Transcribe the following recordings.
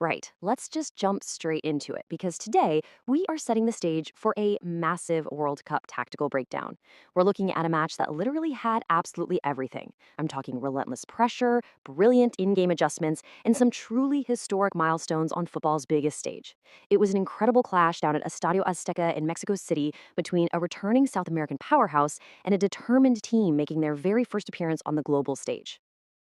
Right, let's just jump straight into it because today we are setting the stage for a massive World Cup tactical breakdown. We're looking at a match that literally had absolutely everything. I'm talking relentless pressure, brilliant in game adjustments, and some truly historic milestones on football's biggest stage. It was an incredible clash down at Estadio Azteca in Mexico City between a returning South American powerhouse and a determined team making their very first appearance on the global stage.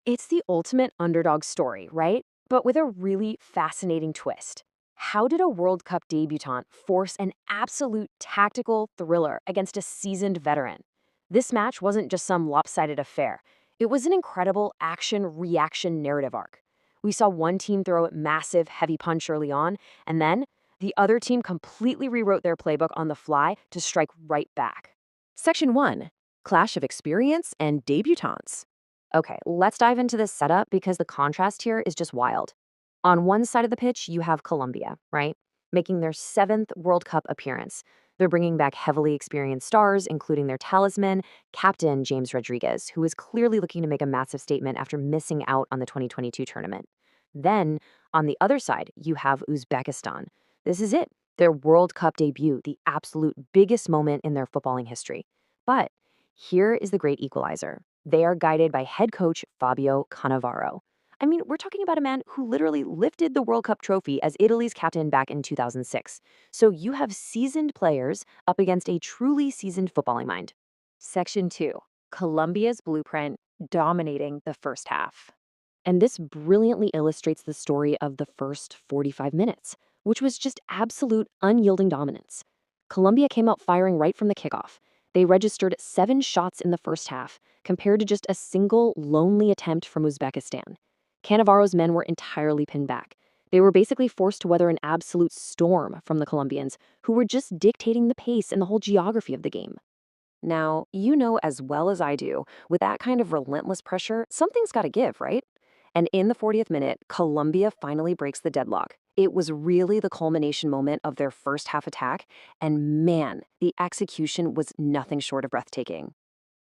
It's the ultimate underdog story, right? But with a really fascinating twist. How did a World Cup debutant force an absolute tactical thriller against a seasoned veteran? This match wasn't just some lopsided affair. It was an incredible action-reaction narrative arc. We saw one team throw a massive, heavy punch early on, and then the other team completely rewrote their playbook on the fly to strike right back. Section 1. Clash of Experience and Debutants. Okay, let's dive into this setup because the contrast here is just wild. On one side of the pitch, you have Colombia, right? Making their seventh World Cup appearance. They're bringing back heavily experienced stars, including their talisman, Captain James Rodriguez, who is clearly looking to make a massive statement after missing out on the 2022 tournament. Then, on the other side, you have Uzbekistan. This is it, their World Cup debut, the absolute biggest moment in their footballing history. But here is the great equalizer. They are guided by head coach Fabio Cannavaro. I mean, we're talking about a man who literally lifted the World Cup trophy as Italy's captain back in 2006. So you have seasoned players up against a truly seasoned footballing mind. Section 2. Colombia's blueprint dominating the first half. And this brilliantly illustrates the story of the first 45 minutes, which was just absolute unyielding dominance. Colombia came out firing right from the kickoff. They registered 7 shots in the first half, compared to just a single lonely attempt from Uzbekistan. Cannavaro's men were entirely pinned back. They were basically forced to weather an absolute storm from the Colombians, who were just dictating the pace and the whole geography of the game. Now, you know as well as I do, with that kind of relentless pressure, something's got to give, right? And in the 40th minute, Colombia finally breaks the deadlock. It was really the culmination moment of their first half attack, and man, the execution was nothing short of breathtaking.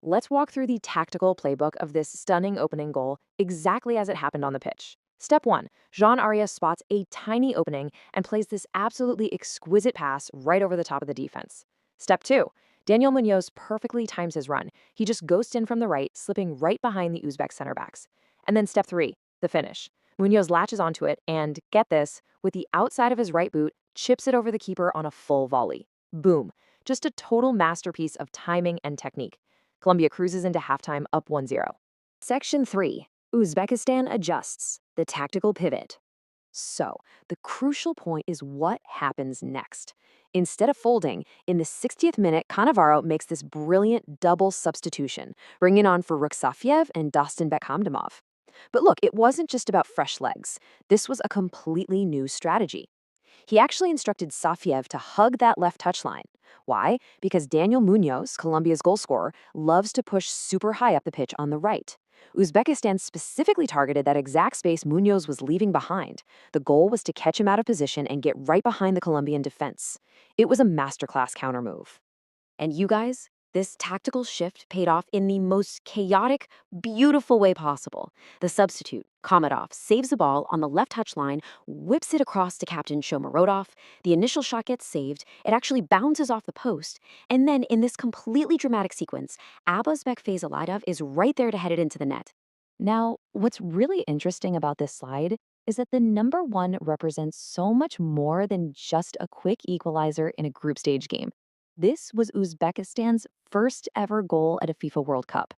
Let's walk through the tactical playbook of this stunning opening goal exactly as it happened on the pitch. Step 1. Jean Arias spots a tiny opening and plays this absolutely exquisite pass right over the top of the defense. Step 2. Daniel Munoz perfectly times his run. He just ghosts in from the right, slipping right behind the Uzbek center backs. And then step 3, the finish. Munoz latches onto it and, get this, with the outside of his right boot, chips it over the keeper on a full volley. Boom. Just a total masterpiece of timing and technique. Colombia cruises into halftime up 1-0. Section 3. Uzbekistan adjusts, the tactical pivot. So, the crucial point is what happens next. Instead of folding, in the 60th minute, Cannavaro makes this brilliant double substitution, bringing on Faruk Safiev and Dostan Bekhamdamov. But look, it wasn't just about fresh legs. This was a completely new strategy. He actually instructed Safiev to hug that left touchline. Why? Because Daniel Munoz, Colombia's goal scorer, loves to push super high up the pitch on the right. Uzbekistan specifically targeted that exact space Munoz was leaving behind. The goal was to catch him out of position and get right behind the Colombian defense. It was a masterclass counter move. And you guys, this tactical shift paid off in the most chaotic, beautiful way possible. The substitute, Komadov, saves the ball on the left touchline, whips it across to Captain Shomurodov. The initial shot gets saved. It actually bounces off the post. And then in this completely dramatic sequence, Abazbek Feyzulidov is right there to head it into the net. Now, what's really interesting about this slide is that the number 1 represents so much more than just a quick equalizer in a group stage game. This was Uzbekistan's first ever goal at a FIFA World Cup.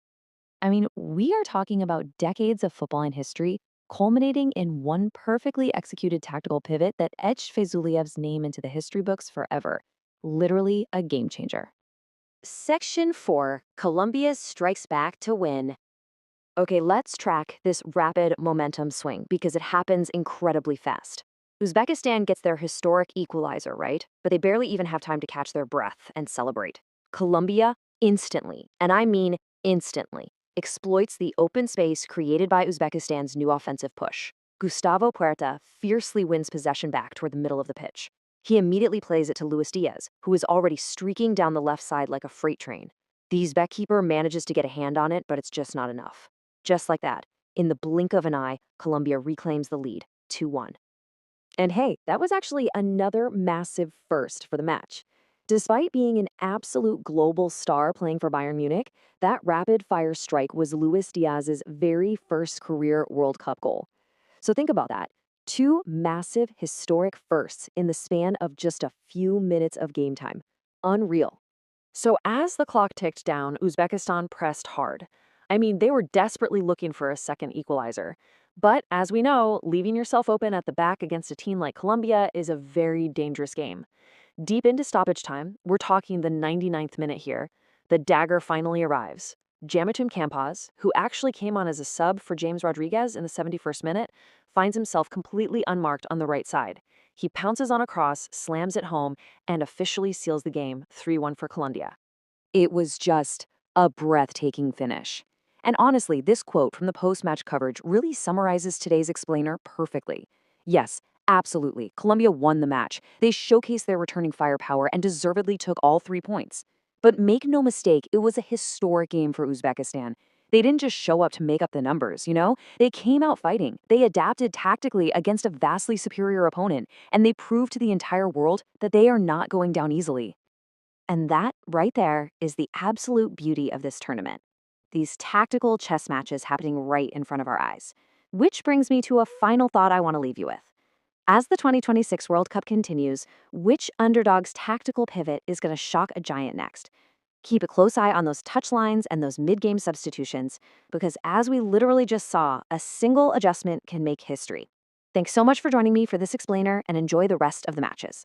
I mean, we are talking about decades of footballing history culminating in one perfectly executed tactical pivot that etched Feyzuliev's name into the history books forever. Literally a game changer. Section 4. Colombia strikes back to win. Okay, let's track this rapid momentum swing because it happens incredibly fast. Uzbekistan gets their historic equalizer, right? But they barely even have time to catch their breath and celebrate. Colombia instantly, and I mean instantly, exploits the open space created by Uzbekistan's new offensive push. Gustavo Puerta fiercely wins possession back toward the middle of the pitch. He immediately plays it to Luis Diaz, who is already streaking down the left side like a freight train. The Uzbek keeper manages to get a hand on it, but it's just not enough. Just like that, in the blink of an eye, Colombia reclaims the lead, 2-1. And hey, that was actually another massive first for the match. Despite being an absolute global star playing for Bayern Munich, that rapid fire strike was Luis Diaz's very first career World Cup goal. So think about that. Two massive historic firsts in the span of just a few minutes of game time. Unreal. So as the clock ticked down, Uzbekistan pressed hard. I mean, they were desperately looking for a second equalizer. But as we know, leaving yourself open at the back against a team like Colombia is a very dangerous game. Deep into stoppage time, we're talking the 99th minute here, the dagger finally arrives. Jamichim Campaz, who actually came on as a sub for James Rodriguez in the 71st minute, finds himself completely unmarked on the right side. He pounces on a cross, slams it home, and officially seals the game 3-1 for Colombia. It was just a breathtaking finish. And honestly, this quote from the post-match coverage really summarizes today's explainer perfectly. Yes, absolutely, Colombia won the match. They showcased their returning firepower and deservedly took all 3 points. But make no mistake, it was a historic game for Uzbekistan. They didn't just show up to make up the numbers, you know? They came out fighting. They adapted tactically against a vastly superior opponent, and they proved to the entire world that they are not going down easily. And that, right there, is the absolute beauty of this tournament. These tactical chess matches happening right in front of our eyes. Which brings me to a final thought I want to leave you with. As the 2026 World Cup continues, which underdog's tactical pivot is going to shock a giant next? Keep a close eye on those touch lines and those mid-game substitutions, because as we literally just saw, a single adjustment can make history. Thanks so much for joining me for this explainer, and enjoy the rest of the matches.